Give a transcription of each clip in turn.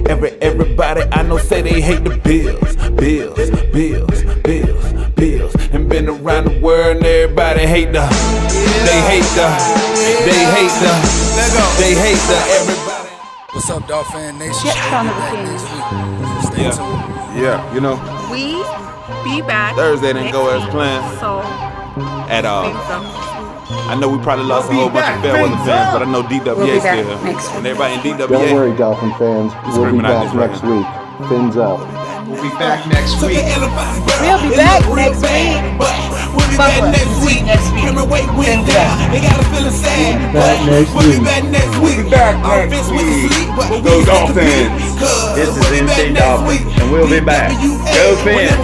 Everybody I know say they hate the Bills. And been around the world and everybody hate the. They hate the. Everybody. What's up, Dolphin Nation? Stay tuned. Yeah, you know. We be back. Thursday didn't go as planned. So at all. I know we probably lost a whole bunch of Fairweather fans, but I know DWA still here. And everybody in DWA. Don't worry, Dolphin fans. We'll be back next week. Fins up. We'll be back next week. We'll be back next week. We'll be back next week. Weight went down. They got a feeling sad. We'll be back next week. We'll be back next week. Go Dolphins. This is NC Dolphins, and we'll be back. Go fans.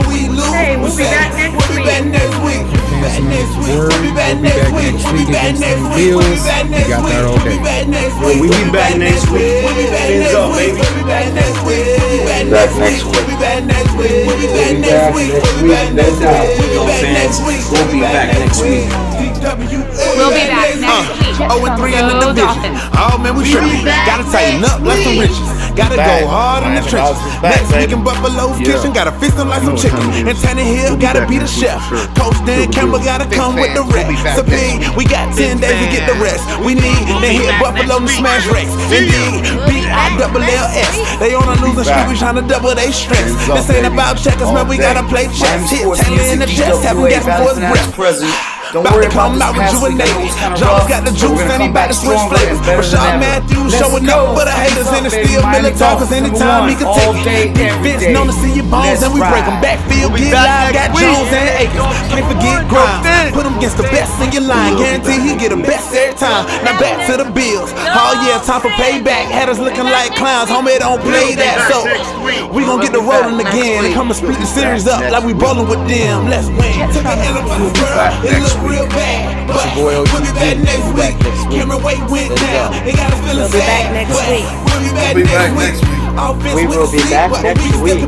Hey, we'll be back next week. We'll be back next week against the Bills. We got that all day. We be back next week. Fins up, baby. Back next week. We'll be back next week. No doubt. Fans, we'll be back next week. We'll be back next week. 0-3 in the Go division. Dolphins. Oh man, we tripping. Gotta tighten up like some riches. Gotta go hard in the trenches. Next week in Buffalo's kitchen, gotta fix them like some chicken. And Tannehill gotta be the chef. Coach Dan Campbell gotta come with the recipe. We got 10 days to get the rest. We need to hit Buffalo to smash race. Indeed, BILLS. They on a losing streak, we tryna double their strength. This ain't about checkers, man. We gotta play chess. Hit Taylor in the chest, have him gas before his breath. About to come out rejuvenated. Jones got the juice and he about to switch flavors. Rashad Matthews showing up for the haters and it's still Military, cause anytime he can take it. Defense known to see your bones and we break them. Backfield get live, got Jones and Akers. Can't forget Grimes. Put him against the best in your line. Guarantee he get the best every time. Now back to the Bills. Oh yeah, time for payback. Had us looking like clowns. Homie, don't play that. So we gon' get the rolling again. Come and split the series up like we bowling with them. Let's win. Took an elephant girl. Real bad, but we'll be back next week. Camera weight went down. They got us feeling sad. We'll be back next week. We will be back next week.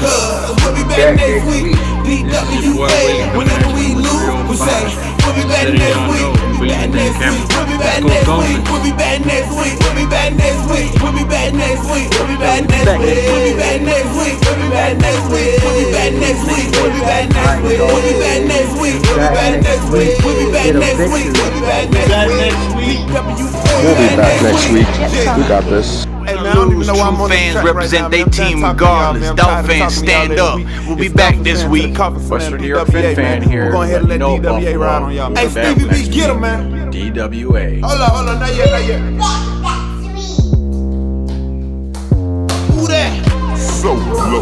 Cause we'll be back next week. DWA. Whenever we lose, we say we'll be back next week. We'll be back next week. We'll be back next week. We'll be back next week. We'll be back next week. We'll be back next week. We'll be back next week. We'll be back next week. We'll be back next week. We'll be back next week. We'll be back next week. We'll be back next week. We'll be back next week. We'll be back next week. We'll be back next week. We'll be back next week. We got this. Hey man, I don't even know why I'm on fans this track represent right their now, team man. regardless. I'm Dolphin tired of fans, stand up. We'll be back this week. Western New York Fin fan here. We're going ahead and let No DWA ride on y'all, man. Hey, Stevie B, get him, man. DWA. Hold on, not yet. Who that? SoLo.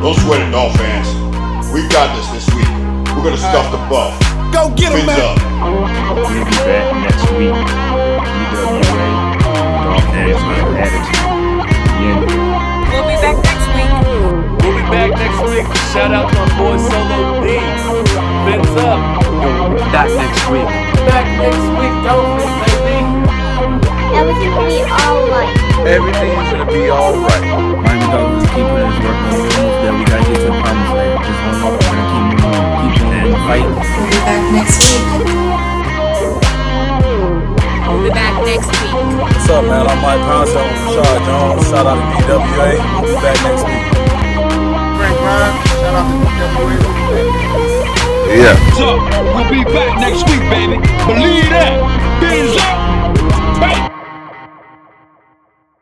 Don't sweat it, Dolphins. We got this week. We're gonna stuff the buff. Go get him, man. We'll be back next week. DWA. Dolphins with attitude. We'll be back next week. We'll be back next week. Shout out to my boy SoLo D. Fins up. Back next week. Back next week, Dolphins, baby. Everything will be alright. Everything's gonna be alright. Miami Dolphins keep putting his work on that we gotta get to the promised land. Just one more, we're gonna keep moving, keep fighting. We'll be back next week. We'll be back next week. What's up, man? I'm Mike Ponce. Rashad Jones. Shout out to DWA. We'll be back next week. Frank Ryan. Shout out to DWA. Yeah. So, we'll be back next week, baby.